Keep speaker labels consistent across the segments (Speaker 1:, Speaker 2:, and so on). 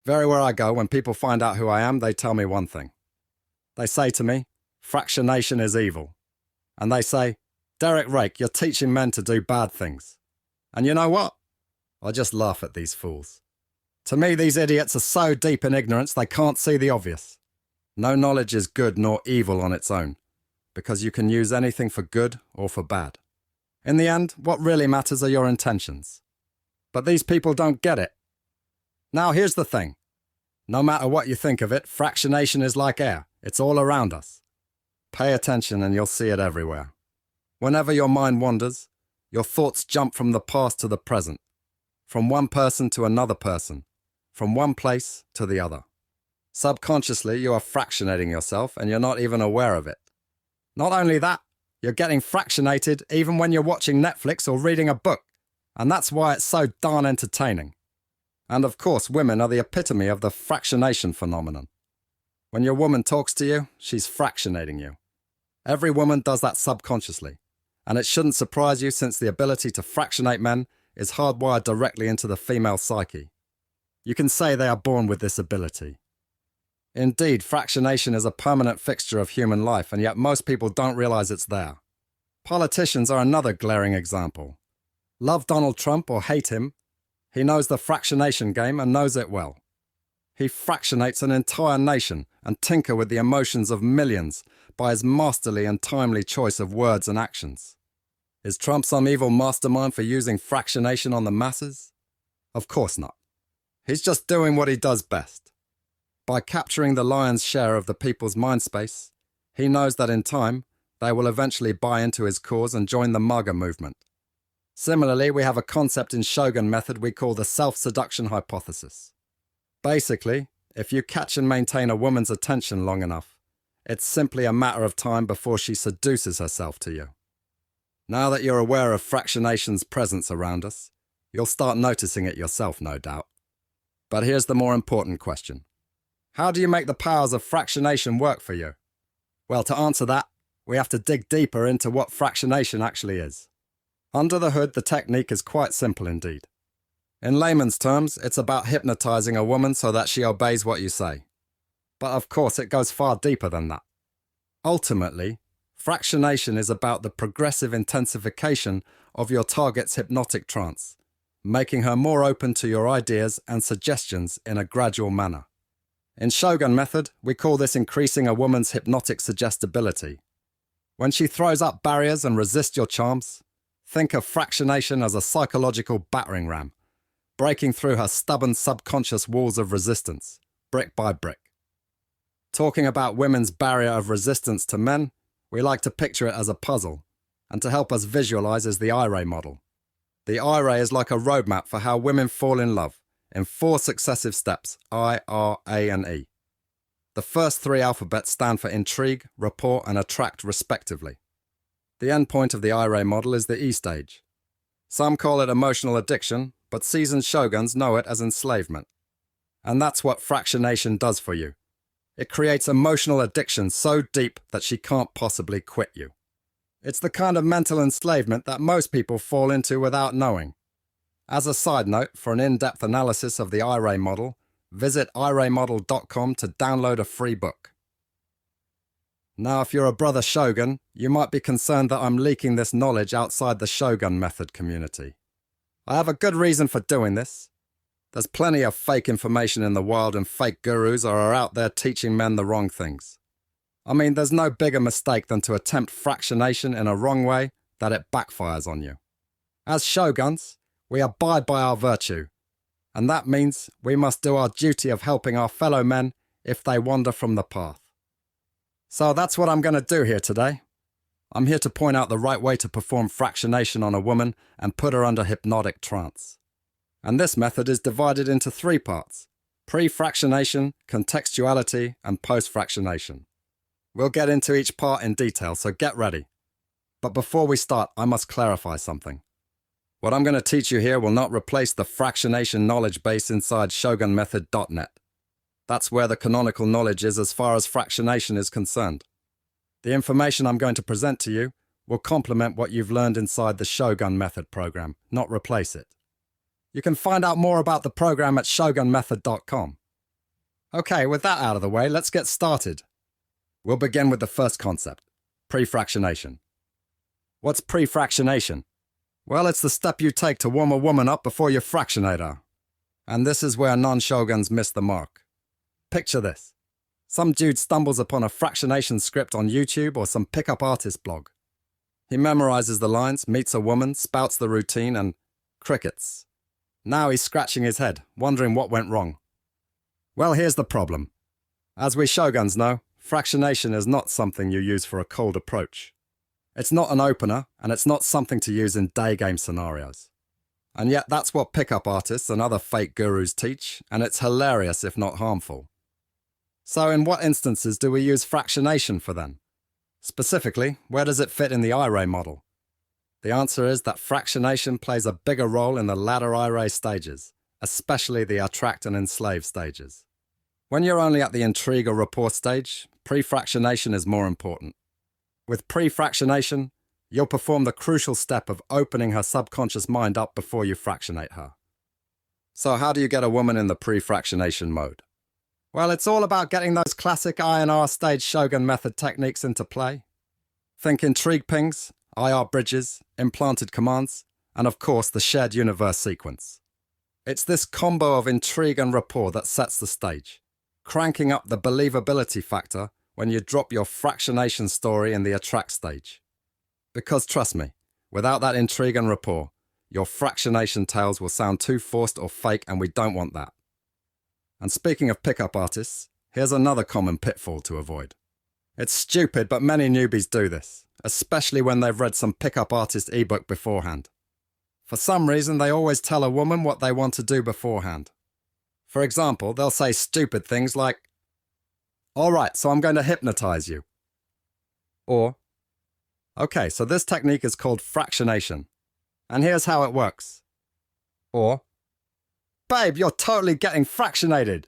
Speaker 1: Everywhere I go, when people find out who I am, they tell me one thing. They say to me, fractionation is evil. And they say, Derek Rake, you're teaching men to do bad things. And you know what? I just laugh at these fools. To me, these idiots are so deep in ignorance they can't see the obvious. No knowledge is good nor evil on its own, because you can use anything for good or for bad. In the end, what really matters are your intentions. But these people don't get it. Now here's the thing. No matter what you think of it, fractionation is like air. It's all around us. Pay attention and you'll see it everywhere. Whenever your mind wanders, your thoughts jump from the past to the present, from one person to another person, from one place to the other. Subconsciously, you are fractionating yourself and you're not even aware of it. Not only that, you're getting fractionated even when you're watching Netflix or reading a book, and that's why it's so darn entertaining. And of course, women are the epitome of the fractionation phenomenon. When your woman talks to you, she's fractionating you. Every woman does that subconsciously, and it shouldn't surprise you since the ability to fractionate men is hardwired directly into the female psyche. You can say they are born with this ability. Indeed, fractionation is a permanent fixture of human life, and yet most people don't realize it's there. Politicians are another glaring example. Love Donald Trump or hate him, he knows the fractionation game and knows it well. He fractionates an entire nation and tinkers with the emotions of millions by his masterly and timely choice of words and actions. Is Trump some evil mastermind for using fractionation on the masses? Of course not. He's just doing what he does best. By capturing the lion's share of the people's mind space, he knows that in time, they will eventually buy into his cause and join the MAGA movement. Similarly, we have a concept in Shogun method we call the self-seduction hypothesis. Basically, if you catch and maintain a woman's attention long enough, it's simply a matter of time before she seduces herself to you. Now that you're aware of fractionation's presence around us, you'll start noticing it yourself, no doubt. But here's the more important question. How do you make the powers of fractionation work for you? Well, to answer that, we have to dig deeper into what fractionation actually is. Under the hood, the technique is quite simple indeed. In layman's terms, it's about hypnotizing a woman so that she obeys what you say. But of course, it goes far deeper than that. Ultimately, fractionation is about the progressive intensification of your target's hypnotic trance, making her more open to your ideas and suggestions in a gradual manner. In Shogun method, we call this increasing a woman's hypnotic suggestibility. When she throws up barriers and resists your charms, think of fractionation as a psychological battering ram, breaking through her stubborn subconscious walls of resistance, brick by brick. Talking about women's barrier of resistance to men, we like to picture it as a puzzle, and to help us visualize is the I-ray model. The I-ray is like a roadmap for how women fall in love, in 4 successive steps, I, R, A, and E. The first 3 alphabets stand for intrigue, rapport, and attract respectively. The endpoint of the I-ray model is the E stage. Some call it emotional addiction, but seasoned shoguns know it as enslavement. And that's what fractionation does for you. It creates emotional addiction so deep that she can't possibly quit you. It's the kind of mental enslavement that most people fall into without knowing. As a side note, for an in-depth analysis of the I-ray model, visit iraymodel.com to download a free book. Now, if you're a brother shogun, you might be concerned that I'm leaking this knowledge outside the Shogun method community. I have a good reason for doing this. There's plenty of fake information in the wild and fake gurus are out there teaching men the wrong things. I mean, there's no bigger mistake than to attempt fractionation in a wrong way that it backfires on you. As shoguns, we abide by our virtue, and that means we must do our duty of helping our fellow men if they wander from the path. So that's what I'm going to do here today. I'm here to point out the right way to perform fractionation on a woman and put her under hypnotic trance. And this method is divided into 3 parts: pre-fractionation, contextuality, and post-fractionation. We'll get into each part in detail, so get ready. But before we start, I must clarify something. What I'm going to teach you here will not replace the fractionation knowledge base inside shogunmethod.net. That's where the canonical knowledge is as far as fractionation is concerned. The information I'm going to present to you will complement what you've learned inside the Shogun Method program, not replace it. You can find out more about the program at shogunmethod.com. Okay, with that out of the way, let's get started. We'll begin with the first concept, pre-fractionation. What's pre-fractionation? Well, it's the step you take to warm a woman up before you fractionate her. And this is where non-shoguns miss the mark. Picture this. Some dude stumbles upon a fractionation script on YouTube or some pickup artist blog. He memorizes the lines, meets a woman, spouts the routine, and crickets. Now he's scratching his head, wondering what went wrong. Well, here's the problem. As we shoguns know, fractionation is not something you use for a cold approach. It's not an opener, and it's not something to use in day game scenarios. And yet that's what pickup artists and other fake gurus teach, and it's hilarious if not harmful. So in what instances do we use fractionation for then? Specifically, where does it fit in the I-ray model? The answer is that fractionation plays a bigger role in the latter I-ray stages, especially the attract and enslave stages. When you're only at the intrigue or rapport stage, pre-fractionation is more important. With pre-fractionation, you'll perform the crucial step of opening her subconscious mind up before you fractionate her. So how do you get a woman in the pre-fractionation mode? Well, it's all about getting those classic INR stage shogun method techniques into play. Think intrigue pings, IR bridges, implanted commands, and of course the shared universe sequence. It's this combo of intrigue and rapport that sets the stage, cranking up the believability factor when you drop your fractionation story in the attract stage. Because trust me, without that intrigue and rapport, your fractionation tales will sound too forced or fake, and we don't want that. And speaking of pickup artists, here's another common pitfall to avoid. It's stupid, but many newbies do this, especially when they've read some pickup artist ebook beforehand. For some reason, they always tell a woman what they want to do beforehand. For example, they'll say stupid things like, "All right, so I'm going to hypnotize you." Or, "Okay, so this technique is called fractionation, and here's how it works." Or, "Babe, you're totally getting fractionated.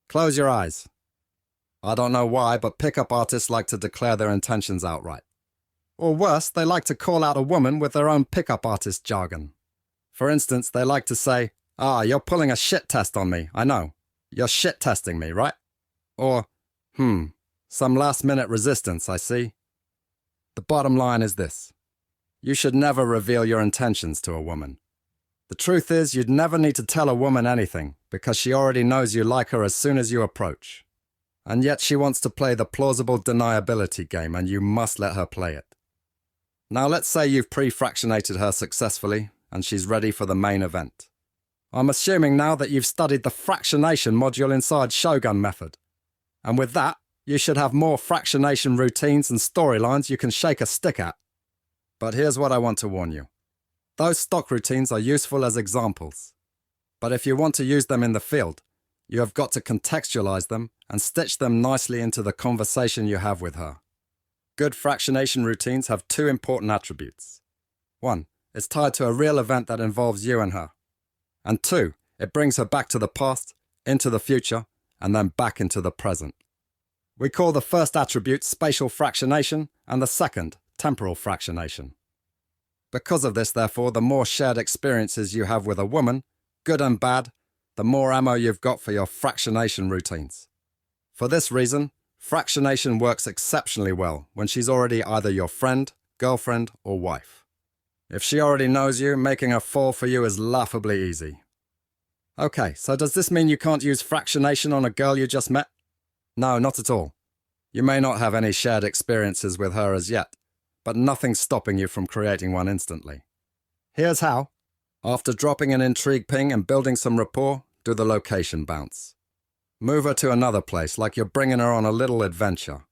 Speaker 1: Close your eyes." I don't know why, but pickup artists like to declare their intentions outright. Or worse, they like to call out a woman with their own pickup artist jargon. For instance, they like to say, "You're pulling a shit test on me, I know. You're shit testing me, right?" Or, some last-minute resistance, I see." The bottom line is this. You should never reveal your intentions to a woman. The truth is, you'd never need to tell a woman anything, because she already knows you like her as soon as you approach. And yet she wants to play the plausible deniability game, and you must let her play it. Now let's say you've pre-fractionated her successfully, and she's ready for the main event. I'm assuming now that you've studied the fractionation module inside Shogun Method. And with that, you should have more fractionation routines and storylines you can shake a stick at. But here's what I want to warn you. Those stock routines are useful as examples. But if you want to use them in the field, you have got to contextualize them and stitch them nicely into the conversation you have with her. Good fractionation routines have two important attributes. One, it's tied to a real event that involves you and her. And two, it brings her back to the past, into the future, and then back into the present. We call the first attribute spatial fractionation and the second temporal fractionation. Because of this, therefore, the more shared experiences you have with a woman, good and bad, the more ammo you've got for your fractionation routines. For this reason, fractionation works exceptionally well when she's already either your friend, girlfriend, or wife. If she already knows you, making her fall for you is laughably easy. Okay, so does this mean you can't use fractionation on a girl you just met? No, not at all. You may not have any shared experiences with her as yet, but nothing's stopping you from creating one instantly. Here's how. After dropping an intrigue ping and building some rapport, do the location bounce. Move her to another place like you're bringing her on a little adventure.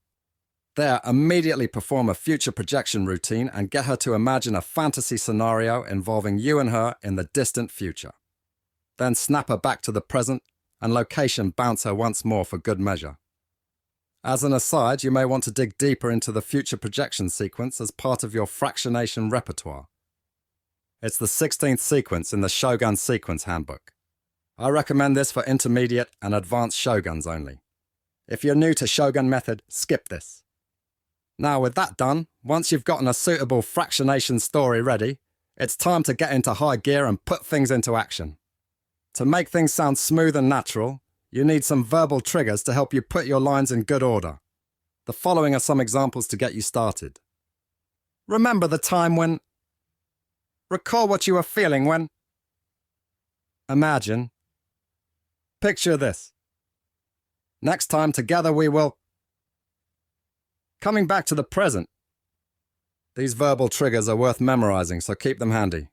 Speaker 1: There, immediately perform a future projection routine and get her to imagine a fantasy scenario involving you and her in the distant future. Then snap her back to the present and location bounce her once more for good measure. As an aside, you may want to dig deeper into the future projection sequence as part of your fractionation repertoire. It's the 16th sequence in the Shogun Sequence Handbook. I recommend this for intermediate and advanced shoguns only. If you're new to Shogun Method, skip this. Now with that done, once you've gotten a suitable fractionation story ready, it's time to get into high gear and put things into action. To make things sound smooth and natural, You need some verbal triggers to help you put your lines in good order. The following are some examples to get you started. Remember the time when... Recall what you were feeling when... Imagine. Picture this. Next time together we will... Coming back to the present. These verbal triggers are worth memorizing, so keep them handy.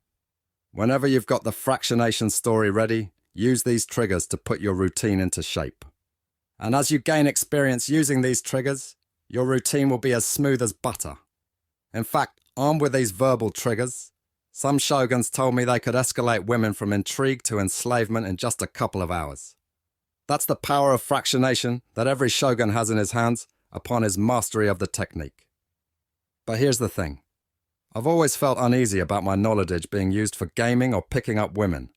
Speaker 1: Whenever you've got the fractionation story ready, use these triggers to put your routine into shape. And as you gain experience using these triggers, your routine will be as smooth as butter. In fact, armed with these verbal triggers, some shoguns told me they could escalate women from intrigue to enslavement in just a couple of hours. That's the power of fractionation that every shogun has in his hands upon his mastery of the technique. But here's the thing. I've always felt uneasy about my knowledge being used for gaming or picking up women.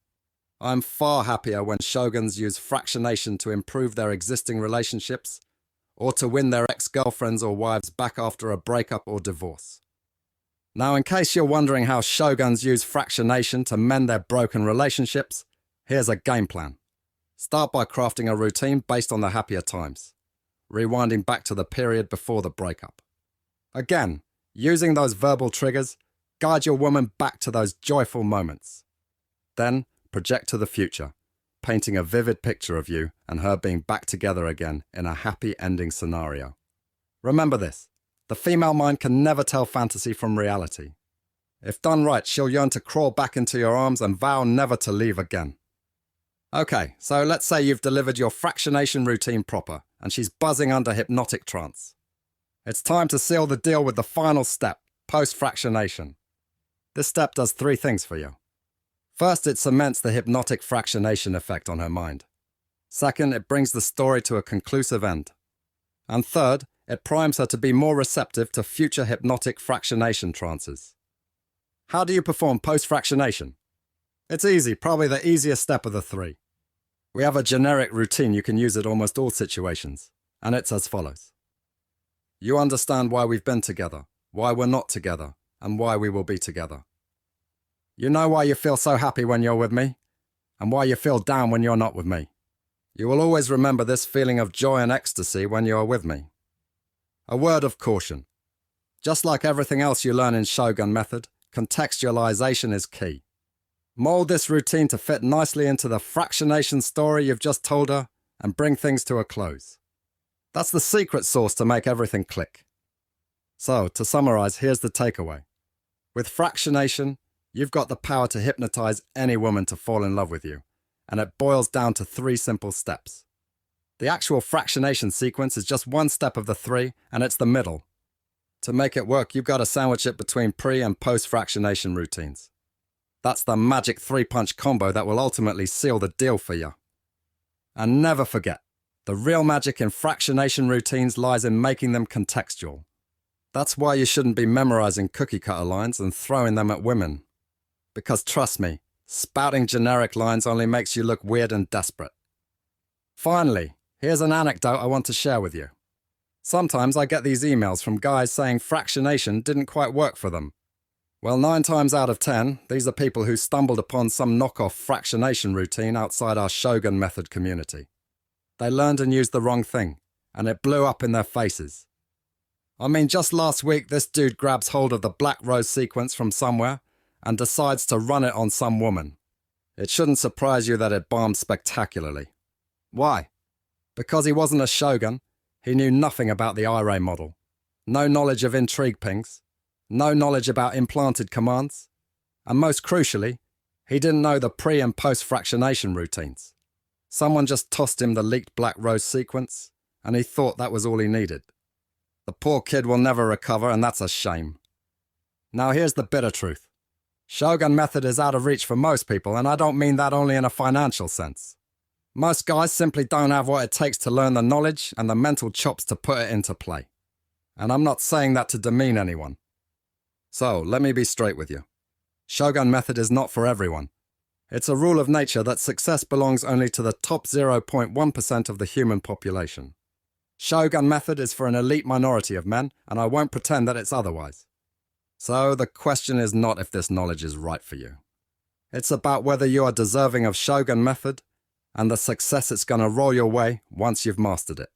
Speaker 1: I'm far happier when shoguns use fractionation to improve their existing relationships or to win their ex-girlfriends or wives back after a breakup or divorce. Now, in case you're wondering how shoguns use fractionation to mend their broken relationships, here's a game plan. Start by crafting a routine based on the happier times, rewinding back to the period before the breakup. Again, using those verbal triggers, guide your woman back to those joyful moments. Then, project to the future, painting a vivid picture of you and her being back together again in a happy ending scenario. Remember this, the female mind can never tell fantasy from reality. If done right, she'll yearn to crawl back into your arms and vow never to leave again. Okay, so let's say you've delivered your fractionation routine proper and she's buzzing under hypnotic trance. It's time to seal the deal with the final step, post-fractionation. This step does 3 things for you. First, it cements the hypnotic fractionation effect on her mind. Second, it brings the story to a conclusive end. And third, it primes her to be more receptive to future hypnotic fractionation trances. How do you perform post-fractionation? It's easy, probably the easiest step of the 3. We have a generic routine you can use at almost all situations, and it's as follows. You understand why we've been together, why we're not together, and why we will be together. You know why you feel so happy when you're with me, and why you feel down when you're not with me. You will always remember this feeling of joy and ecstasy when you are with me. A word of caution. Just like everything else you learn in Shogun method, contextualization is key. Mold this routine to fit nicely into the fractionation story you've just told her and bring things to a close. That's the secret sauce to make everything click. So, to summarize, here's the takeaway. With fractionation, you've got the power to hypnotize any woman to fall in love with you, and it boils down to 3 simple steps. The actual fractionation sequence is just one step of the 3, and it's the middle. To make it work, you've got to sandwich it between pre- and post-fractionation routines. That's the magic 3-punch combo that will ultimately seal the deal for you. And never forget, the real magic in fractionation routines lies in making them contextual. That's why you shouldn't be memorizing cookie cutter lines and throwing them at women. Because trust me, spouting generic lines only makes you look weird and desperate. Finally, here's an anecdote I want to share with you. Sometimes I get these emails from guys saying fractionation didn't quite work for them. Well, 9 times out of 10, these are people who stumbled upon some knockoff fractionation routine outside our Shogun method community. They learned and used the wrong thing, and it blew up in their faces. I mean, just last week, this dude grabs hold of the Black Rose sequence from somewhere and decides to run it on some woman. It shouldn't surprise you that it bombed spectacularly. Why? Because he wasn't a Shogun, he knew nothing about the IRA model, no knowledge of intrigue pings, no knowledge about implanted commands, and most crucially, he didn't know the pre- and post-fractionation routines. Someone just tossed him the leaked Black Rose sequence, and he thought that was all he needed. The poor kid will never recover, and that's a shame. Now here's the bitter truth. Shogun method is out of reach for most people, and I don't mean that only in a financial sense. Most guys simply don't have what it takes to learn the knowledge and the mental chops to put it into play. And I'm not saying that to demean anyone. So, let me be straight with you. Shogun method is not for everyone. It's a rule of nature that success belongs only to the top 0.1% of the human population. Shogun method is for an elite minority of men, and I won't pretend that it's otherwise. So, the question is not if this knowledge is right for you. It's about whether you are deserving of Shogun method, and the success it's going to roll your way once you've mastered it.